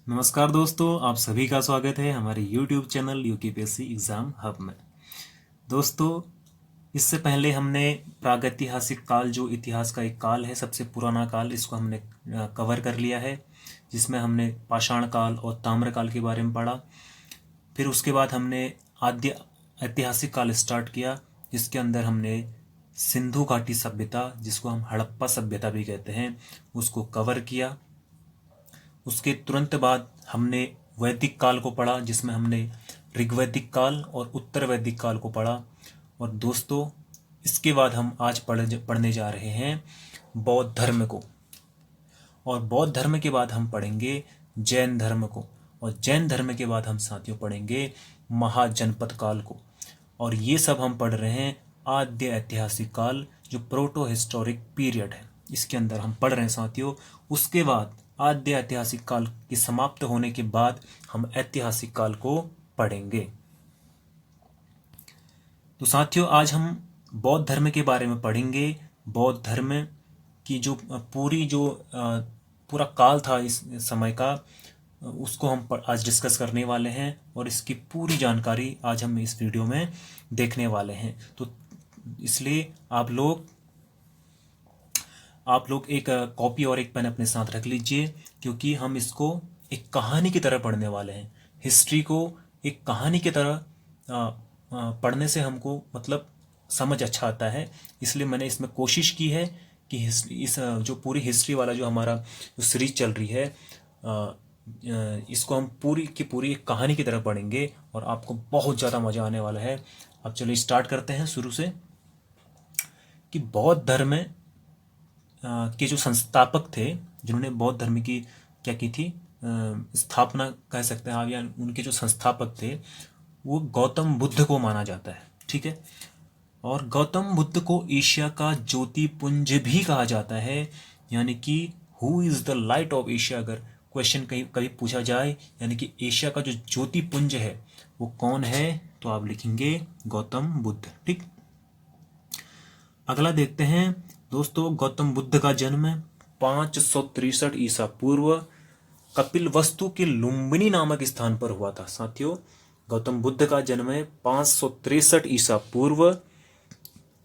नमस्कार दोस्तों, आप सभी का स्वागत है हमारे YouTube channel UKPSC exam hub में। दोस्तों, इससे पहले हमने प्रागैतिहासिक काल, जो इतिहास का एक काल है, सबसे पुराना काल, इसको हमने कवर कर लिया है, जिसमें हमने पाषाण काल और ताम्र काल के बारे में पढ़ा। फिर उसके बाद हमने आद्य ऐतिहासिक काल स्टार्ट किया, जिसके अंदर हमने सिंधु घाटी सभ्यता, जिसको हम हड़प्पा सभ्यता भी कहते हैं, उसको कवर किया। उसके तुरंत बाद हमने वैदिक काल को पढ़ा, जिसमें हमने ऋग्वैदिक काल और उत्तर वैदिक काल को पढ़ा। और दोस्तों, इसके बाद हम आज पढ़ने जा रहे हैं बौद्ध धर्म को। और बौद्ध धर्म के बाद हम पढ़ेंगे जैन धर्म को। और जैन धर्म के बाद हम साथियों पढ़ेंगे महाजनपद काल को। और ये सब हम पढ़ रहे हैं आद्य ऐतिहासिक काल, जो प्रोटो हिस्टोरिक पीरियड है, इसके अंदर हम पढ़ रहे हैं साथियों। उसके बाद आद्य ऐतिहासिक काल के समाप्त होने के बाद हम ऐतिहासिक काल को पढ़ेंगे। तो साथियों, आज हम बौद्ध धर्म के बारे में पढ़ेंगे। बौद्ध धर्म की जो पूरा काल था इस समय का, उसको हम आज डिस्कस करने वाले हैं। और इसकी पूरी जानकारी आज हम इस वीडियो में देखने वाले हैं। तो इसलिए आप लोग एक कॉपी और एक पेन अपने साथ रख लीजिए, क्योंकि हम इसको एक कहानी की तरह पढ़ने वाले हैं। हिस्ट्री को एक कहानी की तरह पढ़ने से हमको मतलब समझ अच्छा आता है। इसलिए मैंने इसमें कोशिश की है कि इस जो पूरी हिस्ट्री वाला जो हमारा जो सीरीज चल रही है, इसको हम पूरी की पूरी एक कहानी की तरह पढ़ेंगे और आपको बहुत ज़्यादा मज़ा आने वाला है। अब चलिए स्टार्ट करते हैं शुरू से, कि बौद्ध धर्म के जो संस्थापक थे, जिन्होंने बौद्ध धर्म की क्या की थी, स्थापना कह सकते हैं आप, या उनके जो संस्थापक थे, वो गौतम बुद्ध को माना जाता है। ठीक है। और गौतम बुद्ध को एशिया का ज्योतिपुंज भी कहा जाता है, यानी कि who is the light of Asia, अगर क्वेश्चन कहीं कभी पूछा जाए, यानी कि एशिया का जो ज्योतिपुंज है वो कौन है, तो आप लिखेंगे गौतम बुद्ध। ठीक। अगला देखते हैं दोस्तों, गौतम बुद्ध का जन्म 563 ईसा पूर्व कपिल वस्तु के लुम्बिनी नामक स्थान पर हुआ था। साथियों, गौतम बुद्ध का जन्म 563 ईसा पूर्व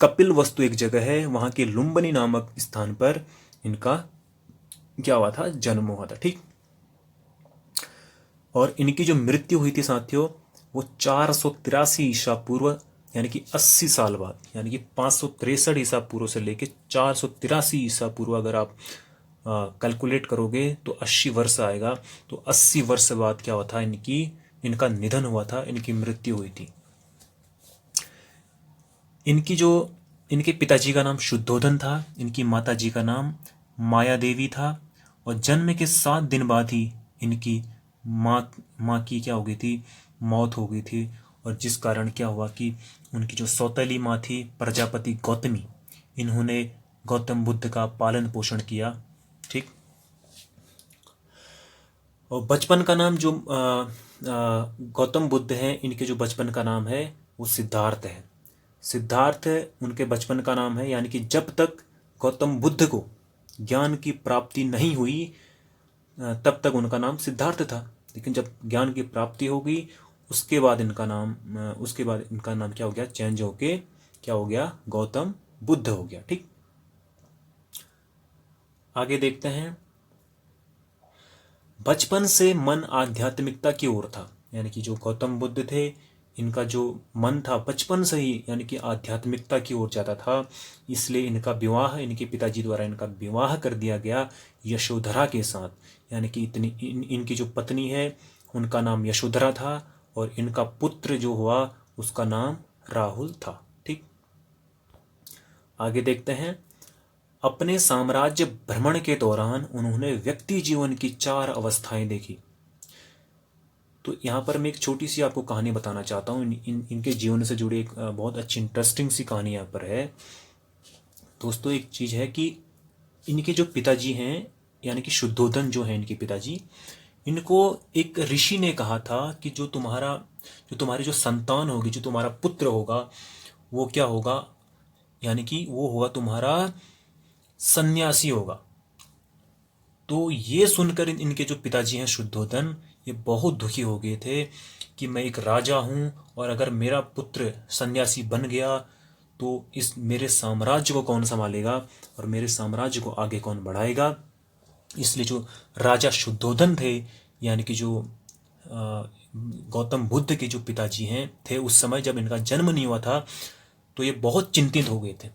कपिल वस्तु एक जगह है, वहां के लुम्बिनी नामक स्थान पर इनका क्या हुआ था, जन्म हुआ था। ठीक। और इनकी जो मृत्यु हुई थी साथियों, वो 483 ईसा पूर्व, यानी कि 80 साल बाद, यानी कि 563 ईसा पूर्व से लेके 483 ईसा पूर्व अगर आप कैलकुलेट करोगे तो 80 वर्ष आएगा। तो 80 वर्ष बाद क्या हुआ था, इनका निधन हुआ था, इनकी मृत्यु हुई थी। इनके पिताजी का नाम शुद्धोधन था, इनकी माता जी का नाम माया देवी था। और जन्म के 7 दिन बाद ही इनकी माँ की क्या हो गई थी, मौत हो गई थी। और जिस कारण क्या हुआ कि उनकी जो सौतेली माँ थी प्रजापति गौतमी, इन्होंने गौतम बुद्ध का पालन पोषण किया। ठीक। और बचपन का नाम जो गौतम बुद्ध हैं, इनके जो बचपन का नाम है वो सिद्धार्थ है। सिद्धार्थ उनके बचपन का नाम है, यानी कि जब तक गौतम बुद्ध को ज्ञान की प्राप्ति नहीं हुई तब तक उनका नाम सिद्धार्थ था। लेकिन जब ज्ञान की प्राप्ति हो गई, उसके बाद इनका नाम क्या हो गया, चेंज होके क्या हो गया, गौतम बुद्ध हो गया। ठीक। आगे देखते हैं। बचपन से मन आध्यात्मिकता की ओर था, यानी कि जो गौतम बुद्ध थे, इनका जो मन था बचपन से ही यानी कि आध्यात्मिकता की ओर जाता था। इसलिए इनके पिताजी द्वारा इनका विवाह कर दिया गया यशोधरा के साथ, यानी कि इनकी जो पत्नी है उनका नाम यशोधरा था, और इनका पुत्र जो हुआ उसका नाम राहुल था। ठीक। आगे देखते हैं। अपने साम्राज्य भ्रमण के दौरान उन्होंने व्यक्ति जीवन की 4 अवस्थाएं देखी। तो यहाँ पर मैं एक छोटी सी आपको कहानी बताना चाहता हूँ। इनके जीवन से जुड़ी एक बहुत अच्छी इंटरेस्टिंग सी कहानी यहाँ पर है। दोस्तों, एक चीज़ है कि इनके जो पिताजी हैं, यानी कि शुद्धोधन जो है इनके पिताजी, इनको एक ऋषि ने कहा था कि जो तुम्हारी जो संतान होगी, जो तुम्हारा पुत्र होगा, वो क्या होगा, यानी कि वो होगा तुम्हारा सन्यासी होगा। तो ये सुनकर इनके जो पिताजी हैं शुद्धोधन, ये बहुत दुखी हो गए थे कि मैं एक राजा हूँ और अगर मेरा पुत्र सन्यासी बन गया तो इस मेरे साम्राज्य को कौन संभालेगा और मेरे साम्राज्य को आगे कौन बढ़ाएगा। इसलिए जो राजा शुद्धोधन थे, यानी कि जो गौतम बुद्ध के जो पिताजी हैं थे, उस समय जब इनका जन्म नहीं हुआ था तो ये बहुत चिंतित हो गए थे।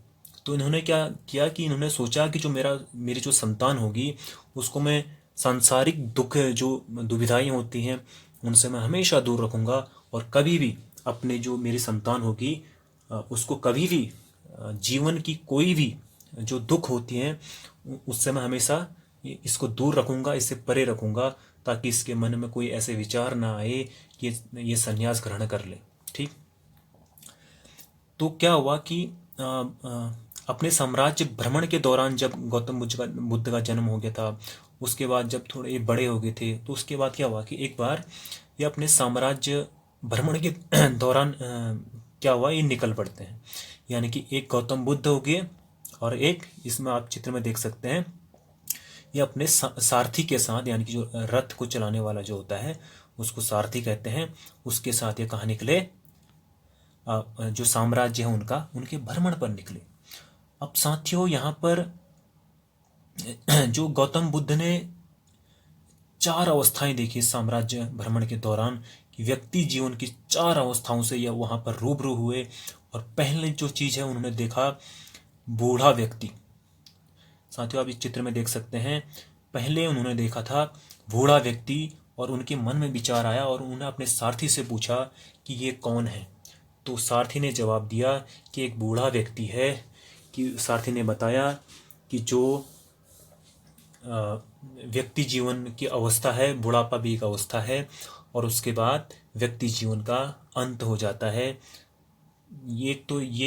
तो इन्होंने क्या किया कि इन्होंने सोचा कि जो मेरी जो संतान होगी उसको मैं सांसारिक दुख, जो दुविधाएं होती हैं, उनसे मैं हमेशा दूर रखूंगा और कभी भी अपने जो मेरी संतान होगी उसको कभी भी जीवन की कोई भी जो दुख होती हैं उससे मैं हमेशा इसको दूर रखूंगा, इससे परे रखूंगा, ताकि इसके मन में कोई ऐसे विचार ना आए कि ये संन्यास ग्रहण कर ले। ठीक। तो क्या हुआ कि अपने साम्राज्य भ्रमण के दौरान जब गौतम बुद्ध का जन्म हो गया था, उसके बाद जब थोड़े ये बड़े हो गए थे, तो उसके बाद क्या हुआ कि एक बार ये अपने साम्राज्य भ्रमण के दौरान क्या हुआ, ये निकल पड़ते हैं। यानी कि एक गौतम बुद्ध हो गए और एक, इसमें आप चित्र में देख सकते हैं, ये अपने सारथी के साथ, यानी कि जो रथ को चलाने वाला जो होता है उसको सारथी कहते हैं, उसके साथ ये कहाँ निकले, जो साम्राज्य है उनका, उनके भ्रमण पर निकले। अब साथियों, यहाँ पर जो गौतम बुद्ध ने 4 अवस्थाएं देखी साम्राज्य भ्रमण के दौरान, कि व्यक्ति जीवन की 4 अवस्थाओं से यह वहां पर रूबरू हुए। और पहले जो चीज है उन्होंने देखा, बूढ़ा व्यक्ति। साथियों, आप इस चित्र में देख सकते हैं, पहले उन्होंने देखा था बूढ़ा व्यक्ति और उनके मन में विचार आया और उन्होंने अपने सारथी से पूछा कि ये कौन है। तो सारथी ने जवाब दिया कि एक बूढ़ा व्यक्ति है। कि सारथी ने बताया कि जो व्यक्ति जीवन की अवस्था है, बुढ़ापा भी एक अवस्था है, और उसके बाद व्यक्ति जीवन का अंत हो जाता है। ये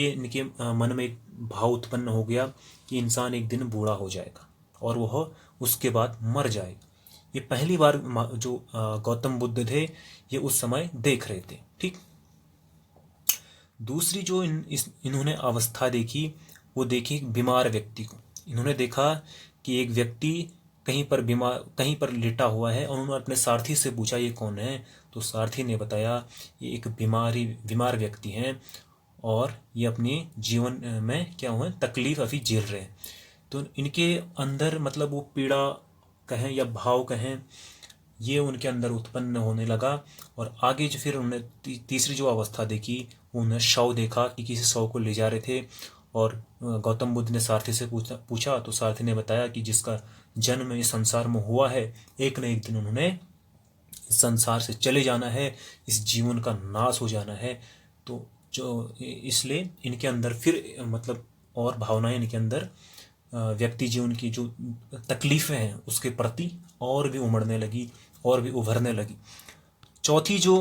इनके मन में एक भाव उत्पन्न हो गया कि इंसान एक दिन बूढ़ा हो जाएगा और वह उसके बाद मर जाएगा। ये पहली बार जो गौतम बुद्ध थे ये उस समय देख रहे थे। ठीक। दूसरी जो इन्होंने अवस्था देखी, वो देखी बीमार व्यक्ति को। इन्होंने देखा कि एक व्यक्ति कहीं पर लेटा हुआ है और उन्होंने अपने सारथी से पूछा ये कौन है। तो सारथी ने बताया ये एक बीमार व्यक्ति हैं और ये अपनी जीवन में क्या हुआ, तकलीफ अभी झेल रहे हैं। तो इनके अंदर मतलब वो पीड़ा कहें या भाव कहें, ये उनके अंदर उत्पन्न होने लगा। और आगे जो फिर उन्होंने तीसरी जो अवस्था देखी, उन्होंने शव देखा कि किसी शव को ले जा रहे थे और गौतम बुद्ध ने सारथी से पूछा तो सारथी ने बताया कि जिसका जन्म इस संसार में हुआ है, एक न एक दिन उन्होंने इस संसार से चले जाना है, इस जीवन का नाश हो जाना है। तो जो इसलिए इनके अंदर फिर मतलब और भावनाएं इनके अंदर व्यक्ति जीवन की जो तकलीफें हैं उसके प्रति और भी उमड़ने लगी और भी उभरने लगी। चौथी जो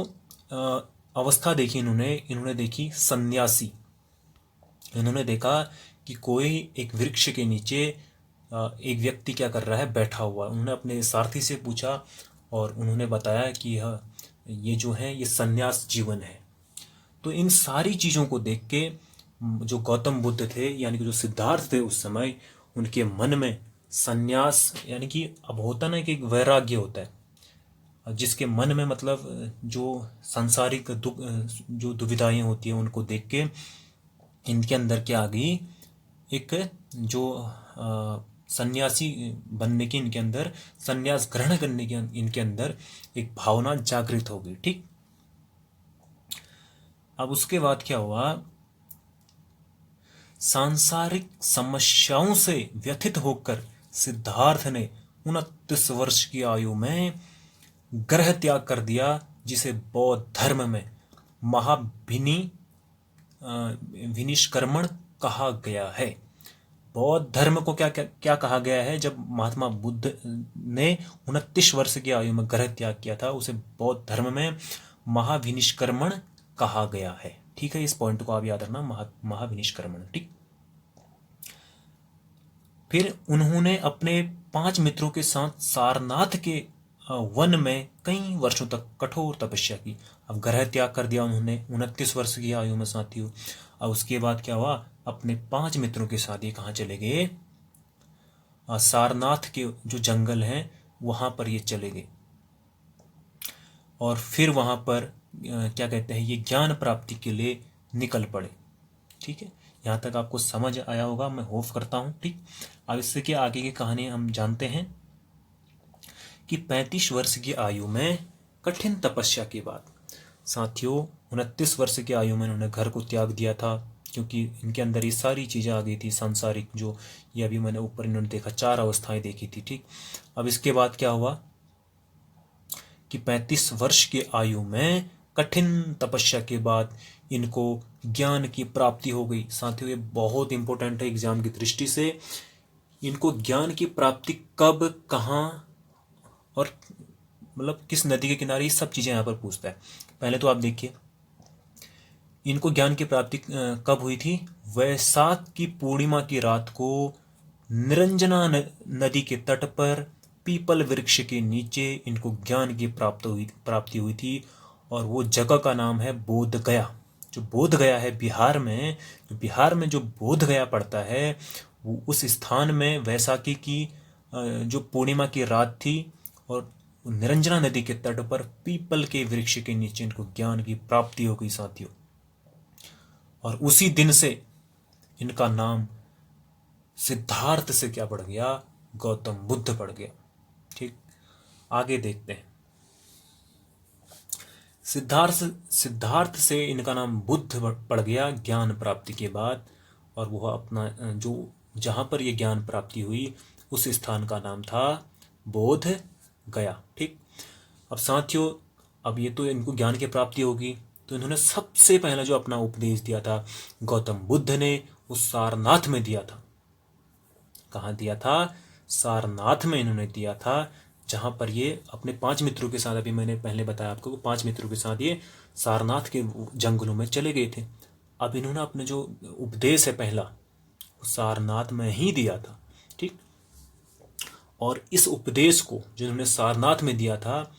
अवस्था देखी इन्होंने देखी सन्यासी। इन्होंने देखा कि कोई एक वृक्ष के नीचे एक व्यक्ति क्या कर रहा है, बैठा हुआ। उन्होंने अपने सारथी से पूछा और उन्होंने बताया कि ये जो है ये सन्यास जीवन है। तो इन सारी चीज़ों को देख के जो गौतम बुद्ध थे, यानी कि जो सिद्धार्थ थे उस समय, उनके मन में सन्यास, यानी कि अब होता ना कि एक वैराग्य होता है जिसके मन में मतलब जो सांसारिक जो दुविधाएं होती हैं उनको देख के इनके अंदर क्या आ गई, एक जो सन्यासी बनने की इनके अंदर, सन्यास ग्रहण करने की इनके अंदर एक भावना जागृत हो गई। ठीक। अब उसके बाद क्या हुआ, सांसारिक समस्याओं से व्यथित होकर सिद्धार्थ ने 29 वर्ष की आयु में ग्रह त्याग कर दिया, जिसे बौद्ध धर्म में विनिष्क्रमण कहा गया है। बौद्ध धर्म को क्या कहा गया है, जब महात्मा बुद्ध ने 29 वर्ष की आयु में ग्रह त्याग किया था, उसे बौद्ध धर्म में महाविनिष्क्रमण कहा गया है। ठीक है, इस पॉइंट को आप याद रखना, महाविनिष्क्रमण। ठीक। फिर उन्होंने अपने 5 मित्रों के साथ सारनाथ के वन में कई वर्षों तक कठोर तपस्या की। अब ग्रह त्याग कर दिया उन्होंने 29 वर्ष की आयु में साथियों। अब उसके बाद क्या हुआ, अपने 5 मित्रों के साथ ये कहाँ चले गए, सारनाथ के जो जंगल हैं वहाँ पर ये चले गए और फिर वहाँ पर क्या कहते हैं, ये ज्ञान प्राप्ति के लिए निकल पड़े। ठीक है, यहाँ तक आपको समझ आया होगा, मैं होप करता हूँ। ठीक, अब इससे क्या आगे की कहानी हम जानते हैं कि 35 वर्ष की आयु में कठिन तपस्या के बाद साथियों 29 वर्ष की आयु में उन्होंने घर को त्याग दिया था, क्योंकि इनके अंदर ये सारी चीज़ें आ गई थी सांसारिक, जो ये अभी मैंने ऊपर इन्होंने देखा 4 अवस्थाएं देखी थी। ठीक, अब इसके बाद क्या हुआ कि 35 वर्ष की आयु में कठिन तपस्या के बाद इनको ज्ञान की प्राप्ति हो गई। साथियों ये बहुत इंपॉर्टेंट है एग्जाम की दृष्टि से। इनको ज्ञान की प्राप्ति कब, कहाँ और मतलब किस नदी के किनारे, ये सब चीज़ें यहाँ पर पूछता है। पहले तो आप देखिए इनको ज्ञान की प्राप्ति कब हुई थी। वैशाख की पूर्णिमा की रात को निरंजना नदी के तट पर पीपल वृक्ष के नीचे इनको ज्ञान की प्राप्ति हुई थी और वो जगह का नाम है बोध गया। जो बोध गया है बिहार में जो बोध गया पड़ता है, वो उस स्थान में वैशाखी की जो पूर्णिमा की रात थी और निरंजना नदी के तट पर पीपल के वृक्ष के नीचे इनको ज्ञान की प्राप्ति हो गई साथियों। और उसी दिन से इनका नाम सिद्धार्थ से क्या पड़ गया, गौतम बुद्ध पड़ गया। ठीक, आगे देखते हैं। सिद्धार्थ से इनका नाम बुद्ध पड़ गया ज्ञान प्राप्ति के बाद, और वह अपना जो जहाँ पर ये ज्ञान प्राप्ति हुई उस स्थान का नाम था बोध गया। ठीक, अब साथियों अब ये तो इनको ज्ञान की प्राप्ति होगी, तो इन्होंने सबसे पहला जो अपना उपदेश दिया था गौतम बुद्ध ने उस सारनाथ में दिया था। कहाँ दिया था? सारनाथ में इन्होंने दिया था, जहाँ पर ये अपने 5 मित्रों के साथ, अभी मैंने पहले बताया आपको, 5 मित्रों के साथ ये सारनाथ के जंगलों में चले गए थे। अब इन्होंने अपने जो उपदेश है पहला सारनाथ में ही दिया था। ठीक, और इस उपदेश को जो इन्होंने सारनाथ में दिया था,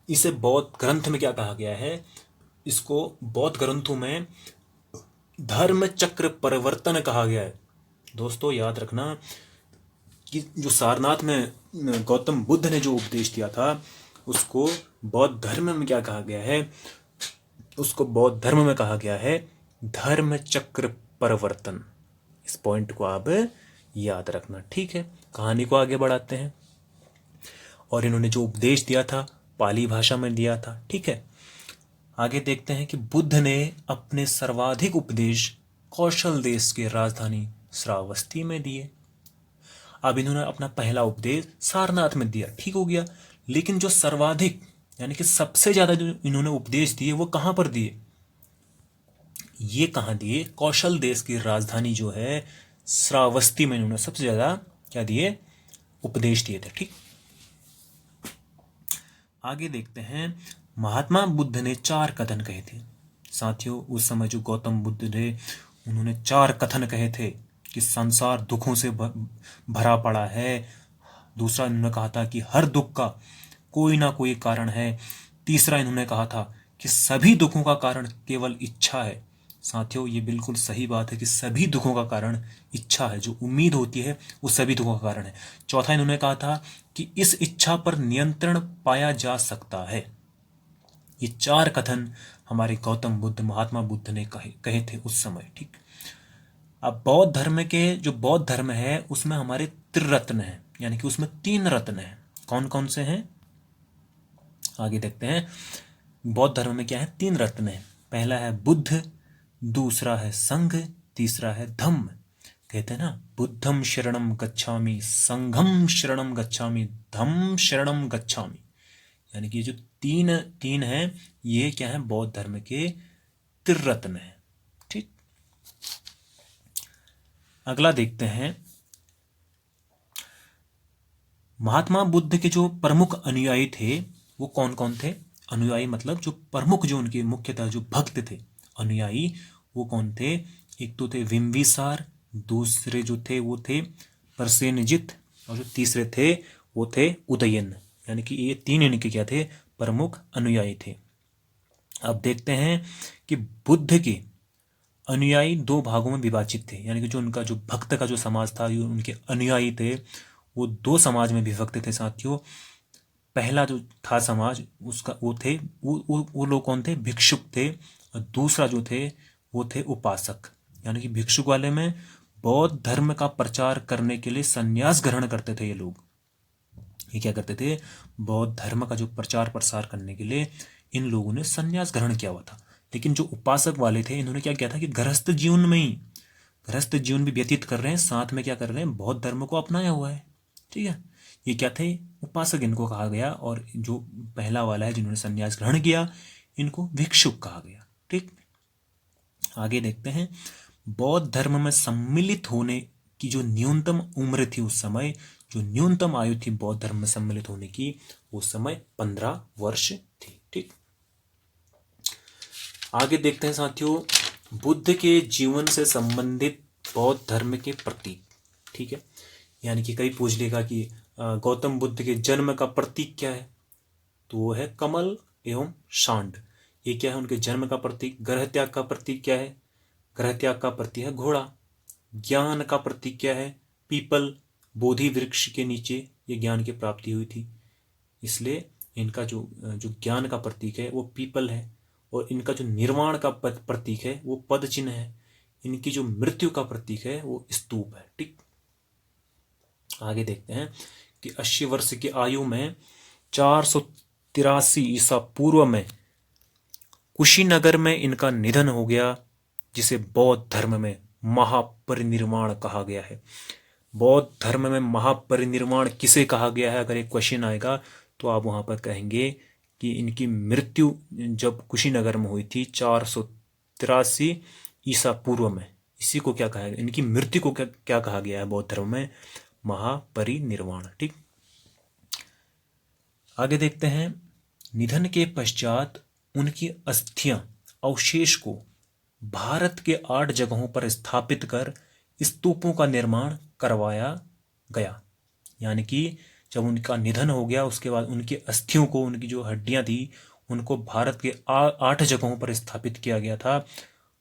इसे बौद्ध ग्रंथ में क्या कहा गया है? इसको बौद्ध ग्रंथों में धर्म चक्र परिवर्तन कहा गया है। दोस्तों याद रखना कि जो सारनाथ में गौतम बुद्ध ने जो उपदेश दिया था उसको बौद्ध धर्म में क्या कहा गया है? उसको बौद्ध धर्म में कहा गया है धर्म चक्र परिवर्तन। इस पॉइंट को आप याद रखना। ठीक है, कहानी को आगे बढ़ाते हैं। और इन्होंने जो उपदेश दिया था पाली भाषा में दिया था। ठीक है, आगे देखते हैं कि बुद्ध ने अपने सर्वाधिक उपदेश कौशल देश के राजधानी श्रावस्ती में दिए। अब इन्होंने अपना पहला उपदेश सारनाथ में दिया, ठीक हो गया, लेकिन जो सर्वाधिक यानी कि सबसे ज्यादा जो इन्होंने उपदेश दिए वो कहां पर दिए? ये कहां दिए? कौशल देश की राजधानी जो है श्रावस्ती में इन्होंने सबसे ज्यादा क्या दिए? उपदेश दिए थे। ठीक, आगे देखते हैं। महात्मा बुद्ध ने 4 कथन कहे थे। साथियों उस समय जो गौतम बुद्ध थे उन्होंने 4 कथन कहे थे कि संसार दुखों से भरा पड़ा है। दूसरा इन्होंने कहा था कि हर दुख का कोई ना कोई कारण है। तीसरा इन्होंने कहा था कि सभी दुखों का कारण केवल इच्छा है। साथियों ये बिल्कुल सही बात है कि सभी दुखों का कारण इच्छा है, जो उम्मीद होती है वो सभी दुखों का कारण है। चौथा इन्होंने कहा था कि इस इच्छा पर नियंत्रण पाया जा सकता है। ये 4 कथन हमारे गौतम बुद्ध महात्मा बुद्ध ने कहे थे उस समय। ठीक, अब बौद्ध धर्म के जो बौद्ध धर्म है उसमें हमारे त्रिरत्न हैं, यानी कि उसमें 3 रत्न हैं। कौन कौन से हैं? आगे देखते हैं। बौद्ध धर्म में क्या है? 3 रत्न हैं। पहला है बुद्ध, दूसरा है संघ, तीसरा है धम्म। कहते हैं ना बुद्धम शरणम गच्छामि, संघम शरणम गच्छामि, धम्म शरणम गच्छामि। यानी कि जो तीन है ये क्या है? बौद्ध धर्म के त्रिरत्न है। ठीक, अगला देखते हैं। महात्मा बुद्ध के जो प्रमुख अनुयायी थे वो कौन कौन थे? अनुयायी मतलब जो प्रमुख, जो उनके मुख्यतः जो भक्त थे अनुयायी, वो कौन थे? एक तो थे बिंबिसार, दूसरे जो थे वो थे प्रसेनजित, और जो तीसरे थे वो थे उदयन। यानी कि ये 3 इनके क्या थे? प्रमुख अनुयायी थे। अब देखते हैं कि बुद्ध के अनुयायी 2 भागों में विभाजित थे। यानी कि जो उनका जो भक्त का जो समाज था, जो उनके अनुयायी थे वो दो समाज में विभक्त थे साथियों। पहला जो था समाज उसका वो लोग कौन थे? भिक्षुक थे। और दूसरा जो थे वो थे उपासक। यानी कि भिक्षुक वाले में बौद्ध धर्म का प्रचार करने के लिए संन्यास ग्रहण करते थे ये लोग। ये क्या करते थे? बौद्ध धर्म का जो प्रचार प्रसार करने के लिए इन लोगों ने संन्यास ग्रहण किया हुआ था। लेकिन जो उपासक वाले थे इन्होंने क्या किया था कि गृहस्थ जीवन भी व्यतीत कर रहे हैं, साथ में क्या कर रहे हैं? बौद्ध धर्म को अपनाया हुआ है। ठीक है, ये क्या थे? उपासक इनको कहा गया। और जो पहला वाला है जिन्होंने संन्यास ग्रहण किया इनको भिक्षुक कहा गया। ठीक, आगे देखते हैं। बौद्ध धर्म में सम्मिलित होने की जो न्यूनतम उम्र थी उस समय, जो न्यूनतम आयु थी बौद्ध धर्म में सम्मिलित होने की, उस समय 15 वर्ष थी। ठीक, आगे देखते हैं साथियों, बुद्ध के जीवन से संबंधित बौद्ध धर्म के प्रतीक। ठीक है, यानी कि कई पूछ लेगा कि गौतम बुद्ध के जन्म का प्रतीक क्या है? तो वो है कमल एवं सांड। ये क्या है? उनके जन्म का प्रतीक। ग्रह त्याग का प्रतीक क्या है? ग्रह त्याग का प्रतीक है घोड़ा। ज्ञान का प्रतीक क्या है? पीपल, बोधि वृक्ष के नीचे ये ज्ञान की प्राप्ति हुई थी, इसलिए इनका जो ज्ञान का प्रतीक है वो पीपल है। और इनका जो निर्वाण का प्रतीक है वो पद चिन्ह है। इनकी जो मृत्यु का प्रतीक है वो स्तूप है। ठीक, आगे देखते हैं कि 80 वर्ष की आयु में 483 ईसा पूर्व में कुशीनगर में इनका निधन हो गया, जिसे बौद्ध धर्म में महापरिनिर्वाण कहा गया है। बौद्ध धर्म में महापरिनिर्वाण किसे कहा गया है? अगर एक क्वेश्चन आएगा तो आप वहां पर कहेंगे कि इनकी मृत्यु जब कुशीनगर में हुई थी 483 ईसा पूर्व में, इसी को क्या कहा गया? इनकी मृत्यु को क्या कहा गया है बौद्ध धर्म में? महापरिनिर्वाण। ठीक, आगे देखते हैं। निधन के पश्चात उनकी अस्थियां अवशेष को भारत के 8 जगहों पर स्थापित कर स्तूपों का निर्माण करवाया गया। यानी कि जब उनका निधन हो गया उसके बाद उनकी अस्थियों को, उनकी जो हड्डियां थी उनको भारत के 8 जगहों पर स्थापित किया गया था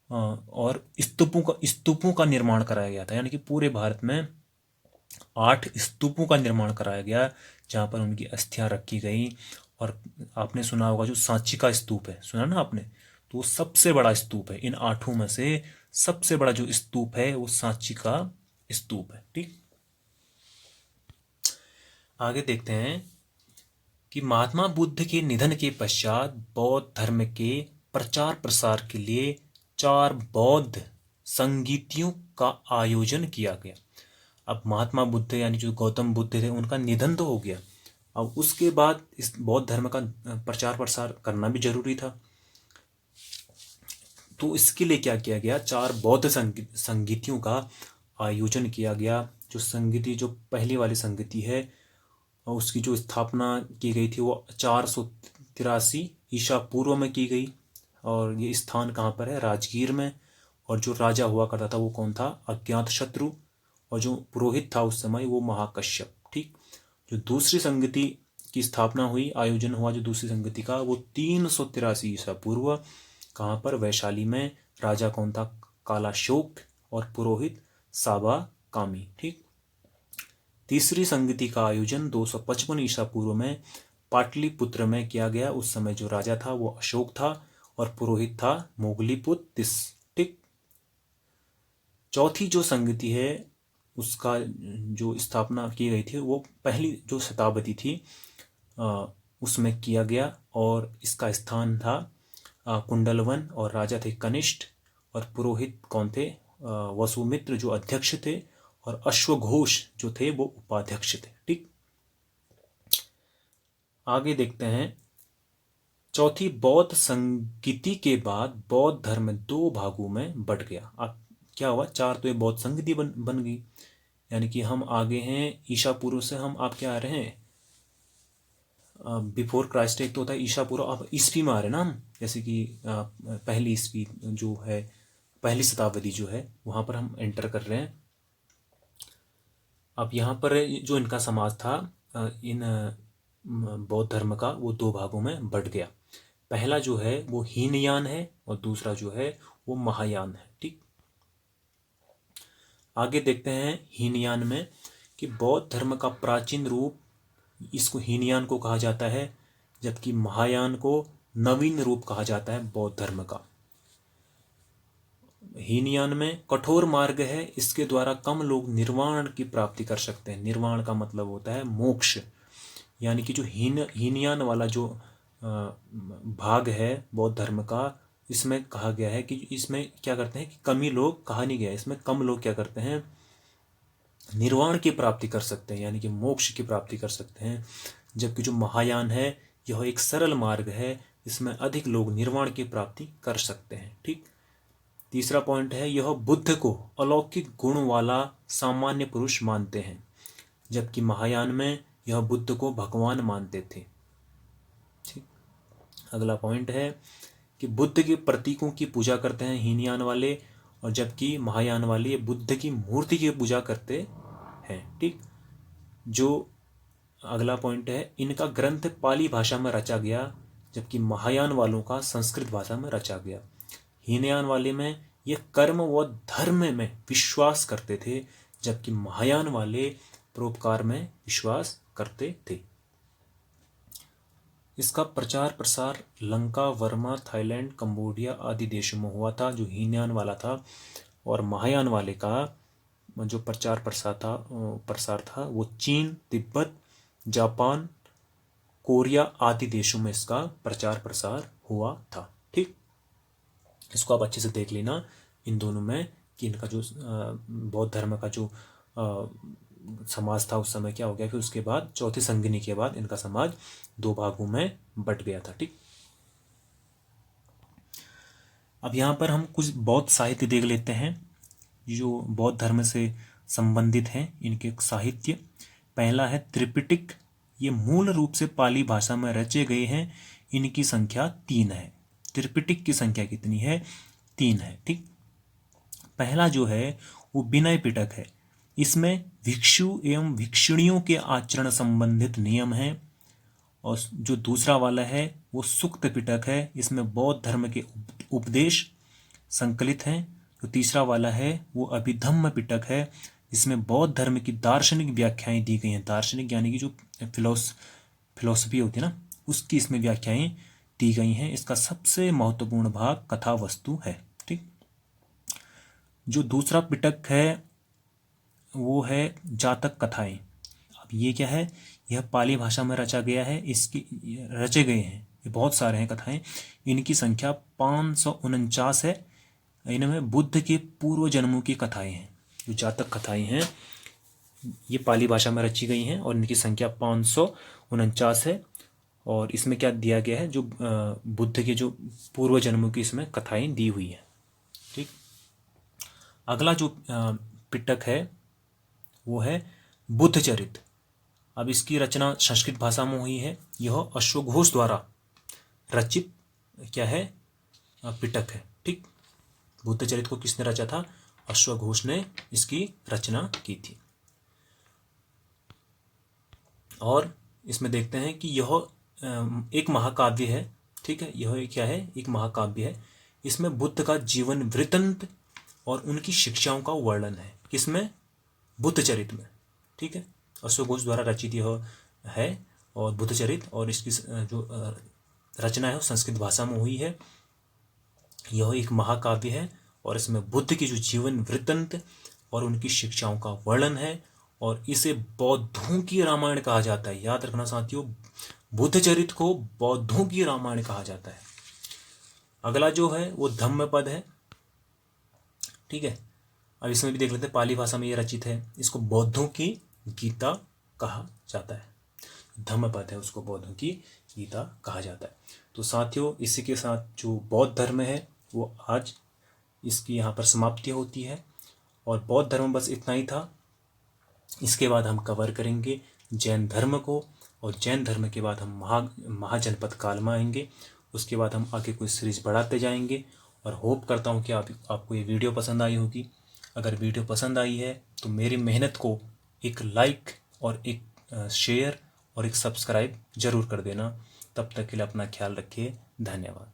और स्तूपों का निर्माण कराया गया था। यानी कि पूरे भारत में 8 स्तूपों का निर्माण कराया गया जहाँ पर उनकी अस्थियां रखी गई। और आपने सुना होगा जो सांची का स्तूप है, सुना ना आपने? तो वो सबसे बड़ा स्तूप है। इन 8 में से सबसे बड़ा जो स्तूप है वो सांची का स्तूप है। ठीक, आगे देखते हैं कि महात्मा बुद्ध के निधन के पश्चात बौद्ध धर्म के प्रचार प्रसार के लिए 4 बौद्ध संगीतियों का आयोजन किया गया। अब महात्मा बुद्ध यानी जो गौतम बुद्ध थे उनका निधन तो हो गया, अब उसके बाद इस बौद्ध धर्म का प्रचार प्रसार करना भी जरूरी था। तो इसके लिए क्या किया गया? 4 बौद्ध संगीतियों का आयोजन किया गया। जो संगीति, जो पहली वाली संगीति है उसकी जो स्थापना की गई थी वो 483 ईसा पूर्व में की गई। और ये स्थान कहाँ पर है? राजगीर में। और जो राजा हुआ करता था वो कौन था? अज्ञातशत्रु। और जो पुरोहित था उस समय वो महाकश्यप। ठीक, जो दूसरी संगति की स्थापना हुई, आयोजन हुआ जो दूसरी संगति का, वो 383 ईसा पूर्व। कहाँ पर? वैशाली में। राजा कौन था? कालाशोक। और पुरोहित साबा कामी। ठीक, तीसरी संगति का आयोजन 255 ईसा पूर्व में पाटलिपुत्र में किया गया। उस समय जो राजा था वो अशोक था और पुरोहित था मोगलीपुत्र तिस। ठीक, चौथी जो संगति है उसका जो स्थापना की गई थी वो पहली जो शताब्दी थी उसमें किया गया। और इसका स्थान था कुंडलवन। और राजा थे कनिष्ठ। और पुरोहित कौन थे? वसुमित्र जो अध्यक्ष थे। और अश्वघोष जो थे वो उपाध्यक्ष थे। ठीक, आगे देखते हैं। चौथी बौद्ध संगति के बाद बौद्ध धर्म 2 भागों में बट गया। अब क्या हुआ? 4 तो ये बौद्ध संगति बन गई। यानी कि हम आगे हैं ईसा पूर्व से, हम आप क्या आ रहे हैं? Before Christ. एक तो होता है ईसा पूर्व, आप ईस्वी में आ रहे हैं ना हम। जैसे कि पहली ईस्वी जो है, पहली शताब्दी जो है वहां पर हम एंटर कर रहे हैं। अब यहाँ पर जो इनका समाज था इन बौद्ध धर्म का, वो 2 भागों में बट गया। पहला जो है वो हीनयान है और दूसरा जो है वो महायान है। ठीक, आगे देखते हैं। हीनयान में कि बौद्ध धर्म का प्राचीन रूप इसको हीनयान को कहा जाता है, जबकि महायान को नवीन रूप कहा जाता है बौद्ध धर्म का। हीनयान में कठोर मार्ग है, इसके द्वारा कम लोग निर्वाण की प्राप्ति कर सकते हैं। निर्वाण का मतलब होता है मोक्ष, यानी कि जो हीनयान वाला जो भाग है बौद्ध धर्म का, इसमें कहा गया है कि इसमें क्या करते हैं कि कमी लोग, कहा नहीं गया इसमें, कम लोग क्या करते हैं, निर्वाण की प्राप्ति कर सकते हैं, यानी कि मोक्ष की प्राप्ति कर सकते हैं। जबकि जो महायान है यह एक सरल मार्ग है, इसमें अधिक लोग निर्वाण की प्राप्ति कर सकते हैं। ठीक। तीसरा पॉइंट है, यह बुद्ध को अलौकिक गुण वाला सामान्य पुरुष मानते हैं, जबकि महायान में यह बुद्ध को भगवान मानते थे। ठीक। अगला पॉइंट है कि बुद्ध के प्रतीकों की पूजा करते हैं हीनयान वाले, और जबकि महायान वाले बुद्ध की मूर्ति की पूजा करते हैं। ठीक। जो अगला पॉइंट है, इनका ग्रंथ पाली भाषा में रचा गया, जबकि महायान वालों का संस्कृत भाषा में रचा गया। हीनयान वाले में ये कर्म व धर्म में विश्वास करते थे, जबकि महायान वाले परोपकार में विश्वास करते थे। इसका प्रचार प्रसार लंका, वर्मा, थाईलैंड, कंबोडिया आदि देशों में हुआ था, जो हीनयान वाला था। और महायान वाले का जो प्रचार प्रसार था वो चीन, तिब्बत, जापान, कोरिया आदि देशों में इसका प्रचार प्रसार हुआ था। ठीक। इसको आप अच्छे से देख लेना इन दोनों में कि इनका जो बौद्ध धर्म का जो समाज था उस समय क्या हो गया, फिर उसके बाद चौथी संगिनी के बाद इनका समाज दो भागों में बट गया था। ठीक। अब यहाँ पर हम कुछ बौद्ध साहित्य देख लेते हैं जो बौद्ध धर्म से संबंधित हैं, इनके साहित्य। पहला है त्रिपिटक, ये मूल रूप से पाली भाषा में रचे गए हैं, इनकी संख्या 3 है। त्रिपिटक की संख्या कितनी है? 3 है। ठीक। पहला जो है वो विनय पिटक है, इसमें भिक्षु एवं भिक्षुणियों के आचरण संबंधित नियम हैं। और जो दूसरा वाला है वो सुक्त पिटक है, इसमें बौद्ध धर्म के उपदेश संकलित हैं। जो तीसरा वाला है वो अभिधम्म पिटक है, इसमें बौद्ध धर्म की दार्शनिक व्याख्याएं दी गई हैं। दार्शनिक यानी कि जो फिलोसफी होती है ना, उसकी इसमें व्याख्याएं दी गई हैं। इसका सबसे महत्वपूर्ण भाग कथा वस्तु है। ठीक। जो दूसरा पिटक है वो है जातक कथाएं। अब ये क्या है? यह पाली भाषा में रचा गया है, इसकी रचे गए हैं, ये बहुत सारे हैं कथाएं। इनकी संख्या 549 है। इनमें बुद्ध के पूर्व जन्मों की कथाएं हैं। जो जातक कथाएं हैं ये पाली भाषा में रची गई हैं और इनकी संख्या 549 है। और इसमें क्या दिया गया है? जो बुद्ध के जो पूर्व जन्मों की इसमें कथाएं दी हुई हैं। ठीक। अगला जो पिटक है वो है बुद्ध चरित। अब इसकी रचना संस्कृत भाषा में हुई है। यह अश्वघोष द्वारा रचित क्या है? पिटक है। ठीक। बुद्ध चरित को किसने रचा था? अश्वघोष ने इसकी रचना की थी। और इसमें देखते हैं कि यह एक महाकाव्य है। ठीक है। यह क्या है? एक महाकाव्य है। इसमें बुद्ध का जीवन वृत्तांत और उनकी शिक्षाओं का वर्णन है। किसमें? बुद्ध चरित में। ठीक है। अश्वघोष द्वारा रचित यह है और बुद्ध चरित, और इसकी जो रचना है वो संस्कृत भाषा में हुई है। यह एक महाकाव्य है और इसमें बुद्ध की जो जीवन वृत्तांत और उनकी शिक्षाओं का वर्णन है, और इसे बौद्धों की रामायण कहा जाता है। याद रखना साथियों, बुद्ध चरित को बौद्धों की रामायण कहा जाता है। अगला जो है वो धम्मपद है। ठीक है। अब इसमें भी देख लेते हैं, पाली भाषा में ये रचित है। इसको बौद्धों की गीता कहा जाता है। धम्मपद है, उसको बौद्धों की गीता कहा जाता है। तो साथियों, इसी के साथ जो बौद्ध धर्म है वो आज इसकी यहाँ पर समाप्ति होती है। और बौद्ध धर्म बस इतना ही था। इसके बाद हम कवर करेंगे जैन धर्म को, और जैन धर्म के बाद हम महाजनपद काल में आएंगे। उसके बाद हम आगे कोई सीरीज बढ़ाते जाएंगे। और होप करता हूँ कि आपको ये वीडियो पसंद आई होगी। अगर वीडियो पसंद आई है तो मेरी मेहनत को एक लाइक और एक शेयर और एक सब्सक्राइब जरूर कर देना। तब तक के लिए अपना ख्याल रखिए। धन्यवाद।